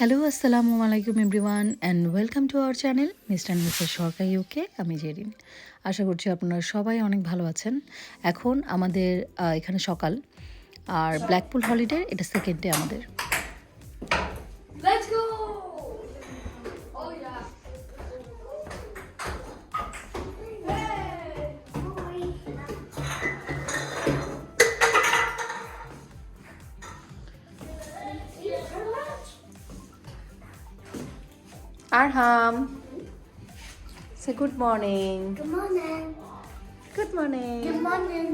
Hello আসসালামু আলাইকুম everyone and welcome to our channel mister and Mrs Sarkar UK. আমি জেরিন। আশা করছি আপনারা সবাই অনেক ভালো আছেন। এখন আমাদের এখানে সকাল, আর ব্ল্যাকপুল হলিডে এটা সেকেন্ড ডে আমাদের। Let's go! Oh yeah. Arham, say good morning. Good morning. Good morning. Good morning.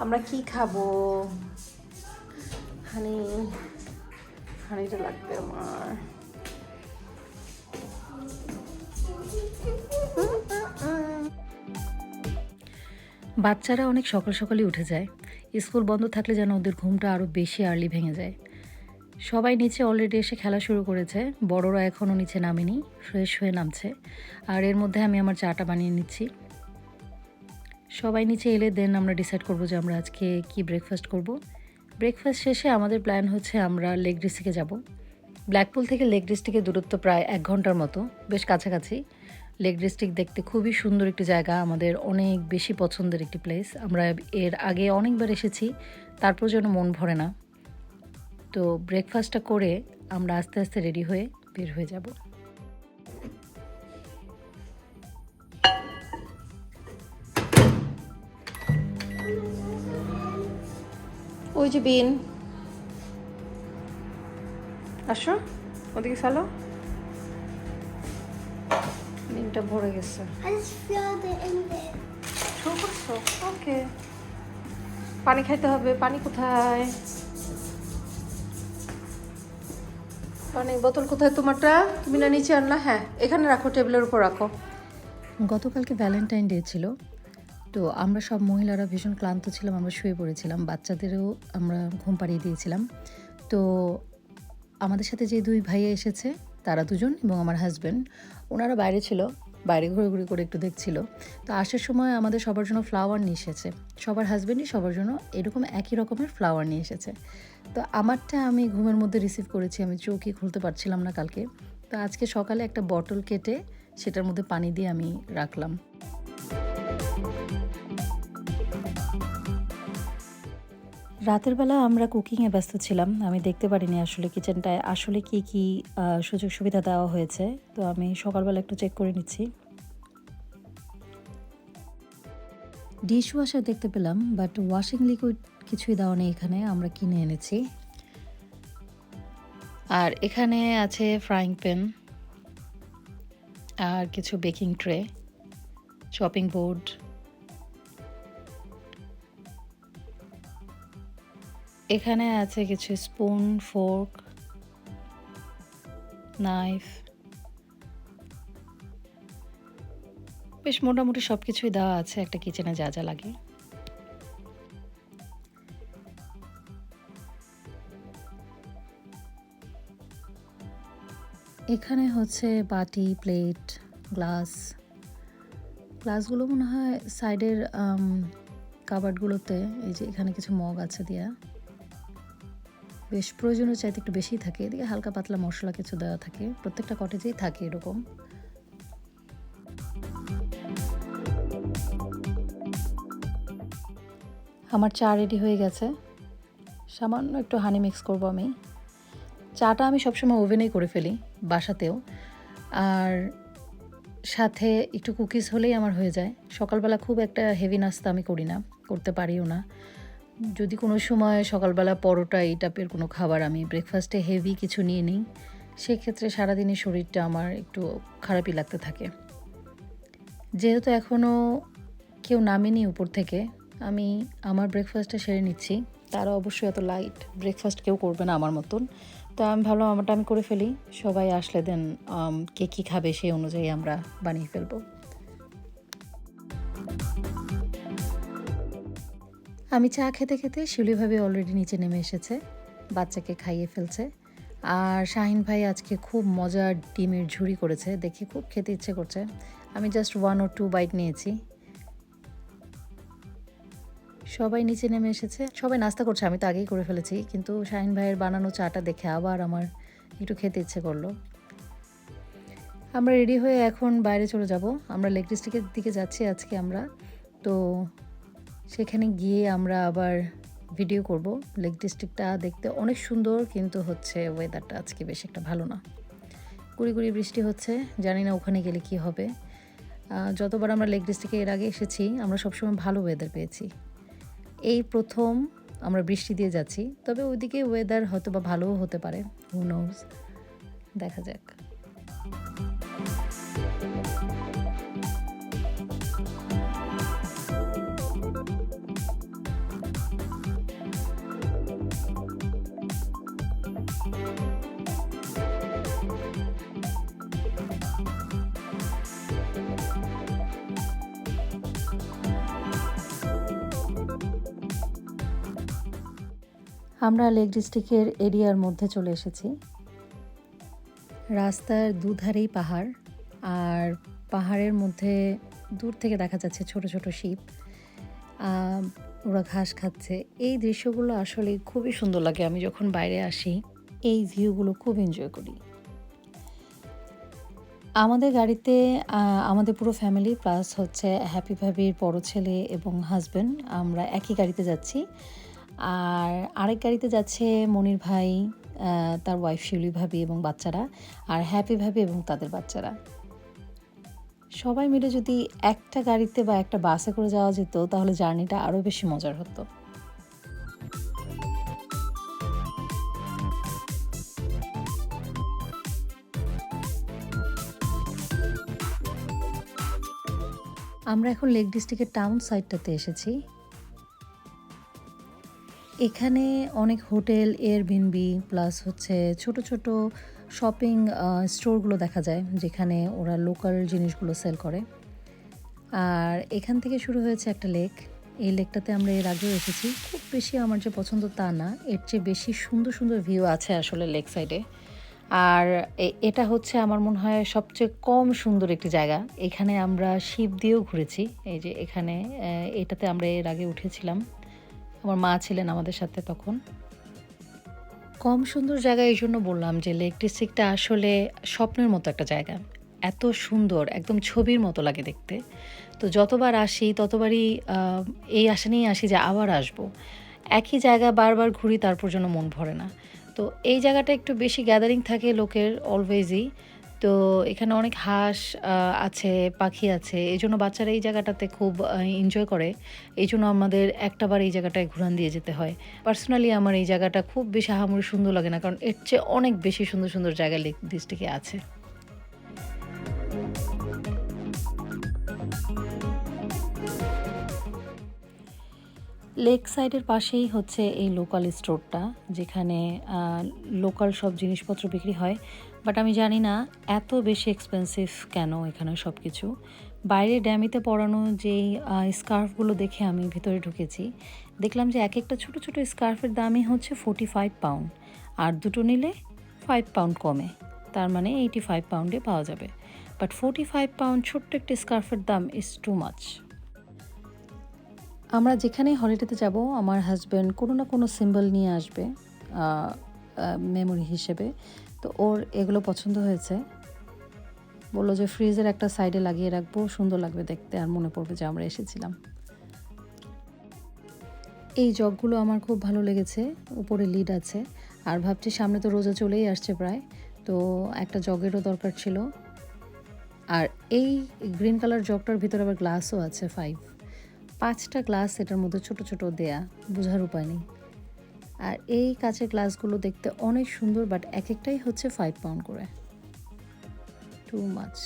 আমরা কি খাবো? হানিটা লাগবে আমার। বাচ্চারা অনেক সকাল সকালই উঠে যায়। স্কুল বন্ধ থাকলে যেন ওদের ঘুমটা আরও বেশি আর্লি ভেঙে যায়। সবাই নিচে অলরেডি এসে খেলা শুরু করেছে, বড়রা এখনও নিচে নামেনি, ফ্রেশ হয়ে নামছে। আর এর মধ্যে আমি আমার চাটা বানিয়ে নিচ্ছি। সবাই নিচে এলে দেন আমরা ডিসাইড করব যে আমরা আজকে কি ব্রেকফাস্ট করব। ব্রেকফাস্ট শেষে আমাদের প্ল্যান হচ্ছে আমরা লেক ডিস্ট্রিক্টে যাব। ব্ল্যাকপুল থেকে লেক ডিস্ট্রিক্টের দূরত্ব প্রায় 1 ঘন্টার মতো, বেশ কাছাকাছি। লেক ডিস্ট্রিক্ট দেখতে খুবই সুন্দর একটি জায়গা, আমাদের অনেক বেশি পছন্দের একটি প্লেস। আমরা এর আগে অনেকবার এসেছি, তারপর যেন মন ভরে না। তো ব্রেকফাস্টটা করে আমরা আস্তে আস্তে রেডি হয়ে বের হয়ে যাব। ওই যে বিন, আসো ওদিকে ফেলো। বিনটা ভরে গেছে। I just filled it in there. ওকে, পানি খাইতে হবে। পানি কোথায়? পানির বোতল কোথায় তোমারটা? তুমি না নিচে আনলা? হ্যাঁ, এখানে রাখো, টেবিলের উপর রাখো। গতকালকে ভ্যালেন্টাইন ডে ছিল, তো আমরা সব মহিলারা ভীষণ ক্লান্ত ছিলাম, আমরা শুয়ে পড়েছিলাম। বাচ্চাদেরও আমরা ঘুম পাড়িয়ে দিয়েছিলাম। তো আমাদের সাথে যে 2 ভাইয়া এসেছে, তারা 2জন এবং আমার হাজব্যান্ড, ওনারা বাইরে ছিল, বাইরে ঘুরে করে একটু দেখছিল। তো আসার সময় আমাদের সবার জন্য ফ্লাওয়ার নিয়ে এসেছে। সবার হাজব্যান্ডই সবার জন্য এরকম একই রকমের ফ্লাওয়ার নিয়ে এসেছে। তো আমারটা আমি ঘুমের মধ্যে রিসিভ করেছি, আমি চোখই খুলতে পারছিলাম না কালকে। তো আজকে সকালে একটা বটল কেটে সেটার মধ্যে পানি দিয়ে আমি রাখলাম। রাতের বেলা আমরা কুকিংয়ে ব্যস্ত ছিলাম, আমি দেখতে পারিনি আসলে কিচেনটায় আসলে কি কি সুযোগ সুবিধা দেওয়া হয়েছে। তো আমি সকালবেলা একটু চেক করে নিচ্ছি। ডিশ ওয়াশার দেখতে পেলাম, বাট ওয়াশিং লিকুইড কিছুই দেওয়া নেই এখানে, আমরা কিনে এনেছি। আর এখানে আছে ফ্রাইং প্যান আর কিছু বেকিং ট্রে, চপিং বোর্ড। এখানে আছে কিছু স্পুন, ফোর্ক, নাইফ, বেশ মোটামুটি সব কিছুই দেওয়া আছে একটা কিচেনে যা যা লাগে। এখানে হচ্ছে বাটি, প্লেট, গ্লাসগুলো মনে হয় সাইডের কাবার্ডগুলোতে, এই যে এখানে কিছু মগ আছে দেয়া, বেশ প্রয়োজনীয় চাইতে একটু বেশিই থাকে। এদিকে হালকা পাতলা মশলা কিছু দেওয়া থাকে, প্রত্যেকটা কটেজেই থাকে এরকম। আমার চা রেডি হয়ে গেছে, সামান্য একটু হানি মিক্স করব আমি। চাটা আমি সবসময় ওভেনেই করে ফেলি বাসাতেও, আর সাথে একটু কুকিজ হলেই আমার হয়ে যায়। সকালবেলা খুব একটা হেভি নাস্তা আমি করি না, করতে পারিও না। যদি কোনো সময় সকালবেলা পরোটা এই টাইপের কোনো খাবার আমি ব্রেকফাস্টে হেভি কিছু নিয়ে নিই, সেক্ষেত্রে সারাদিনের শরীরটা আমার একটু খারাপই লাগতে থাকে। যেহেতু এখনও কেউ নামেনি উপর থেকে, আমি আমার ব্রেকফাস্টটা সেরে নিচ্ছি। তারা অবশ্যই এত লাইট ব্রেকফাস্ট কেউ করবে না আমার মতন। তো আমি ভাবলাম আমারটা আমি করে ফেলি, সবাই আসলে দেন কে কী খাবে সেই অনুযায়ী আমরা বানিয়ে ফেলবো। আমি চা খেতে খেতে শিউলি ভাবি অলরেডি নিচে নেমে এসেছে, বাচ্চাকে খাইয়ে ফেলছে। আর শাহিন ভাই আজকে খুব মজার ডিমের ঝুড়ি করেছে, দেখে খুব খেতে ইচ্ছে করছে। আমি জাস্ট 1 or 2 বাইট নিয়েছি। সবাই নিচে নেমে এসেছে, সবাই নাস্তা করছে, আমি তো আগেই করে ফেলেছি, কিন্তু শাহিন ভাইয়ের বানানো চাটা দেখে আবার আমার একটু খেতে ইচ্ছে করলো। আমরা রেডি হয়ে এখন বাইরে চলে যাব, আমরা লেক ডিস্ট্রিক্টের দিকে যাচ্ছি আজকে আমরা। তো সেখানে গিয়ে আমরা আবার ভিডিও করব। লেক ডিস্ট্রিক্টটা দেখতে অনেক সুন্দর, কিন্তু হচ্ছে ওয়েদারটা আজকে বেশ একটা ভালো না, গুড়ি গুড়ি বৃষ্টি হচ্ছে, জানি না ওখানে গেলে কি হবে। যতবার আমরা লেক ডিস্ট্রিক্টে এর আগে এসেছি আমরা সবসময় ভালো ওয়েদার পেয়েছি, এই প্রথম আমরা বৃষ্টি দিয়ে যাচ্ছি, তবে ওইদিকে ওয়েদার হয়তো বা ভালোও হতে পারে, হু নোজ, দেখা যাক। আমরা লেক ডিস্ট্রিক্টের এরিয়ার মধ্যে চলে এসেছি। রাস্তার দুধারেই পাহাড়, আর পাহাড়ের মধ্যে দূর থেকে দেখা যাচ্ছে ছোট ছোট শিপ, ওরা ঘাস খাচ্ছে। এই দৃশ্যগুলো আসলে খুবই সুন্দর লাগে, আমি যখন বাইরে আসি এই ভিউগুলো খুব এনজয় করি। আমাদের গাড়িতে আমাদের পুরো ফ্যামিলি প্লাস হচ্ছে হ্যাপি ভাবির বড় ছেলে এবং হাজব্যান্ড, আমরা একই গাড়িতে যাচ্ছি। আর আরেক গাড়িতে যাচ্ছে মনির ভাই, তার ওয়াইফ শিউলি ভাবি এবং বাচ্চারা, আর হ্যাপি ভাবি এবং তাদের বাচ্চারা। সবাই মিলে যদি একটা গাড়িতে বা একটা বাসে করে যাওয়া যেত তাহলে জার্নিটা আরও বেশি মজার হতো। আমরা এখন লেক ডিস্ট্রিক্টের টাউন সাইডটাতে এসেছি। এখানে অনেক হোটেল, এয়ারবিএনবি প্লাস হচ্ছে ছোট ছোট শপিং স্টোরগুলো দেখা যায়, যেখানে ওরা লোকাল জিনিসগুলো সেল করে। আর এখান থেকে শুরু হয়েছে একটা লেক, এই লেকটাতে আমরা এর আগেও এসেছি। খুব বেশি আমার যে পছন্দ তা না, এর চেয়ে বেশি সুন্দর সুন্দর ভিউ আছে আসলে লেক সাইডে। আর এটা হচ্ছে আমার মনে হয় সবচেয়ে কম সুন্দর একটি জায়গা। এখানে আমরা শিপ দিয়েও ঘুরেছি, এই যে এখানে এটাতে আমরা এর আগে উঠেছিলাম, আমার মা ছিলেন আমাদের সাথে তখন। কম সুন্দর জায়গা এই জন্য বললাম যে লেক ডিস্ট্রিক্টটা আসলে স্বপ্নের মতো একটা জায়গা, এত সুন্দর, একদম ছবির মতো লাগে দেখতে। তো যতবার আসি ততবারই এই আশা নিয়েই আসি যে আবার আসবো। একই জায়গা বারবার ঘুরি, তারপর যেন মন ভরে না। তো এই জায়গাটা একটু বেশি গ্যাদারিং থাকে লোকের অলওয়েজই। তো এখানে অনেক হাঁস আছে, পাখি আছে, এই জন্য বাচ্চারা এই জায়গাটাতে খুব এনজয় করে। এই জন্য আমাদের একটাবার এই জায়গাটায় ঘুরান দিয়ে যেতে হয়। পার্সোনালি আমার এই জায়গাটা খুব বেশি আহামরি সুন্দর লাগে না, কারণ এর চেয়ে অনেক বেশি সুন্দর সুন্দর জায়গা লেক ডিস্ট্রিক্টে আছে। লেক সাইডের পাশেই হচ্ছে এই লোকাল স্টোরটা, যেখানে লোকাল সব জিনিসপত্র বিক্রি হয়। বাট আমি জানি না এত বেশি এক্সপেন্সিভ কেন এখানে সব কিছু। বাইরে ড্যামিতে পরানো যেই স্কার্ফগুলো দেখে আমি ভিতরে ঢুকেছি, দেখলাম যে এক একটা ছোটো ছোটো স্কার্ফের দামই হচ্ছে 45 পাউন্ড, আর দুটো নিলে 5 পাউন্ড কমে, তার মানে 85 পাউন্ডে পাওয়া যাবে। বাট 45 পাউন্ড ছোট্ট একটা স্কার্ফের দাম ইজ টু মাচ। আমরা যেখানেই হলিডেতে যাব আমার হাজব্যান্ড কোনো না কোনো সিম্বল নিয়ে আসবে মেমোরি হিসেবে। তো ওর এগুলো পছন্দ হয়েছে, বললো যে ফ্রিজের একটা সাইডে লাগিয়ে রাখবো, সুন্দর লাগবে দেখতে, আর মনে পড়বে যে আমরা এসেছিলাম। এই জগগুলো আমার খুব ভালো লেগেছে, উপরে লিড আছে। আর ভাবছি সামনে তো রোজা চলেই আসছে প্রায়, তো একটা জগেরও দরকার ছিল। আর এই গ্রিন কালার জগটার ভিতরে আবার গ্লাসও আছে, 5টা গ্লাস এটার মধ্যে ছোট ছোট দেয়া, বোঝার উপায় নেই। আর এই কাঁচের গ্লাসগুলো দেখতে অনেক সুন্দর, বাট এক একটাই হচ্ছে 5 পাউন্ড করে, টু মাচ।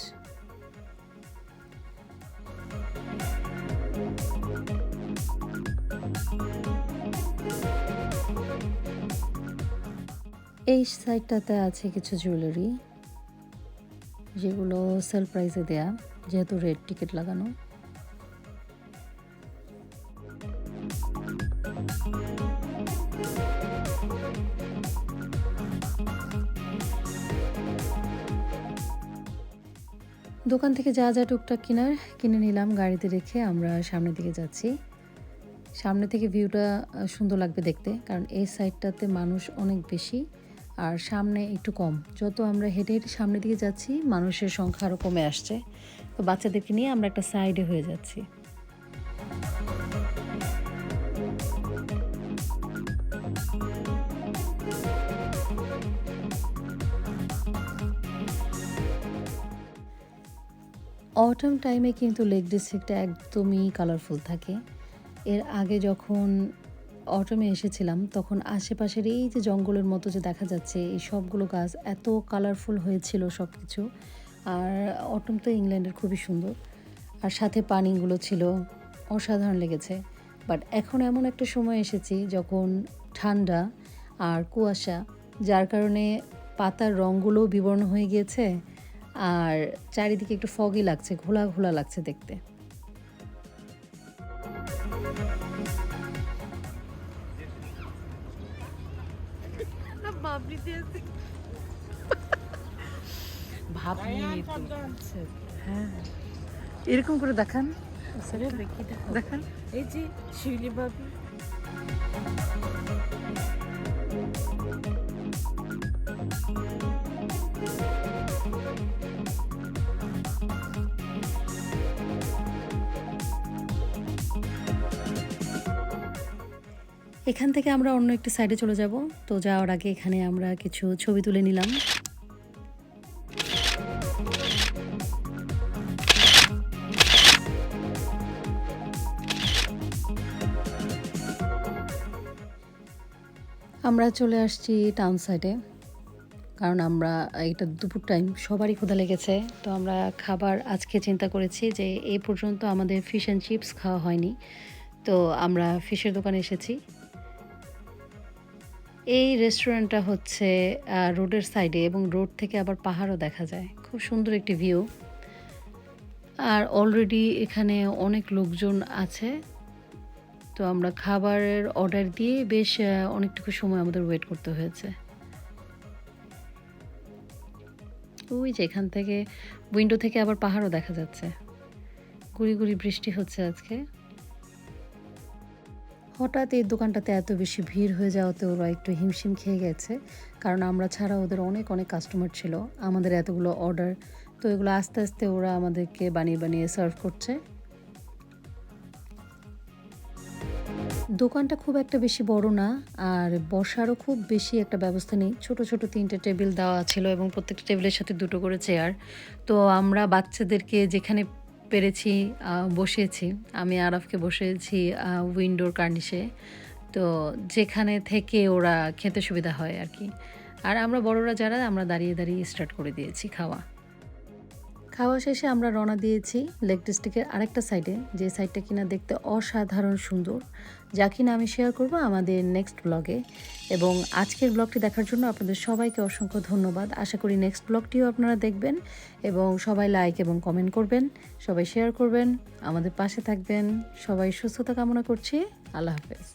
এই সাইডটাতে আছে কিছু জুয়েলারি, যেগুলো সেল প্রাইসে দেয়া, যেহেতু রেড টিকিট লাগানো। দোকান থেকে যা যা টুকটাক কিনে নিলাম, গাড়িতে রেখে আমরা সামনের দিকে যাচ্ছি। সামনে থেকে ভিউটা সুন্দর লাগবে দেখতে, কারণ এই সাইডটাতে মানুষ অনেক বেশি আর সামনে একটু কম। যত আমরা হেঁটে হেঁটে সামনের দিকে যাচ্ছি মানুষের সংখ্যা আরও কমে আসছে। তো বাচ্চাদেরকে নিয়ে আমরা একটা সাইডে হয়ে যাচ্ছি। অটম টাইমে কিন্তু লেক ডিস্ট্রিক্টটা একদমই কালারফুল থাকে। এর আগে যখন অটমে এসেছিলাম তখন আশেপাশের এই যে জঙ্গলের মতো যে দেখা যাচ্ছে এই সবগুলো গাছ এত কালারফুল হয়েছিল সব কিছু। আর অটম তো ইংল্যান্ডের খুবই সুন্দর, আর সাথে পানিগুলো ছিল অসাধারণ লেগেছে। বাট এখন এমন একটা সময় এসেছি যখন ঠান্ডা আর কুয়াশা, যার কারণে পাতার রঙগুলোও বিবর্ণ হয়ে গিয়েছে আর চারিদিকে একটু ফগি লাগছে, ঘোলা ঘোলা লাগছে দেখতে। হ্যাঁ, এরকম করে দেখান, দেখান। এই যে শিউলি ভাবি। এখান থেকে আমরা অন্য একটি সাইডে চলে যাব। তো যাওয়ার আগে এখানে আমরা কিছু ছবি তুলে নিলাম। আমরা চলে আসছি টাউন সাইডে, কারণ আমরা এটা দুপুর টাইম, সবারই ক্ষুধা লেগেছে। তো আমরা খাবার আজকে চিন্তা করেছি যে এই পর্যন্ত আমাদের ফিশ অ্যান্ড চিপস খাওয়া হয়নি, তো আমরা ফিশের দোকানে এসেছি। এই রেস্টুরেন্টটা হচ্ছে রোডের সাইডে এবং রোড থেকে আবার পাহাড়ও দেখা যায়, খুব সুন্দর একটি ভিউ। আর অলরেডি এখানে অনেক লোকজন আছে। তো আমরা খাবারের অর্ডার দিয়ে বেশ অনেকটুকু সময় আমাদের ওয়েট করতে হয়েছে। ওই যে এখান থেকে উইন্ডো থেকে আবার পাহাড়ও দেখা যাচ্ছে। গুড়ি গুড়ি বৃষ্টি হচ্ছে আজকে। হঠাৎ এই দোকানটাতে এত বেশি ভিড় হয়ে যাওয়াতে ওরা একটু হিমশিম খেয়ে গেছে, কারণ আমরা ছাড়া ওদের অনেক অনেক কাস্টমার ছিল, আমাদের এতগুলো অর্ডার। তো এগুলো আস্তে আস্তে ওরা আমাদেরকে বানিয়ে বানিয়ে সার্ভ করছে। দোকানটা খুব একটা বেশি বড় না, আর বসারও খুব বেশি একটা ব্যবস্থা নেই। ছোট ছোট 3টে টেবিল দেওয়া ছিল এবং প্রত্যেকটা টেবিলের সাথে 2টো করে চেয়ার। তো আমরা বাচ্চাদেরকে যেখানে পেরেছি বসিয়েছি। আমি আরাফকে বসিয়েছি উইন্ডোর কার্নিশে, তো যেখানে থেকে ওরা খেতে সুবিধা হয় আর কি। আর আমরা বড়রা যারা, আমরা দাঁড়িয়ে দাঁড়িয়ে স্টার্ট করে দিয়েছি খাওয়া। খাওয়া শেষে আমরা রওনা দিয়েছি লেক ডিস্ট্রিক্টের আরেকটা সাইডে, যে সাইডটা কিনা দেখতে অসাধারণ সুন্দর, যা কিনা আমি শেয়ার করব আমাদের নেক্সট ব্লগে। এবং আজকের ব্লগটি দেখার জন্য আপনাদের সবাইকে অসংখ্য ধন্যবাদ। আশা করি নেক্সট ব্লগটিও আপনারা দেখবেন এবং সবাই লাইক এবং কমেন্ট করবেন, সবাই শেয়ার করবেন, আমাদের পাশে থাকবেন। সবাই সুস্থতা কামনা করছি। আল্লাহ হাফেজ।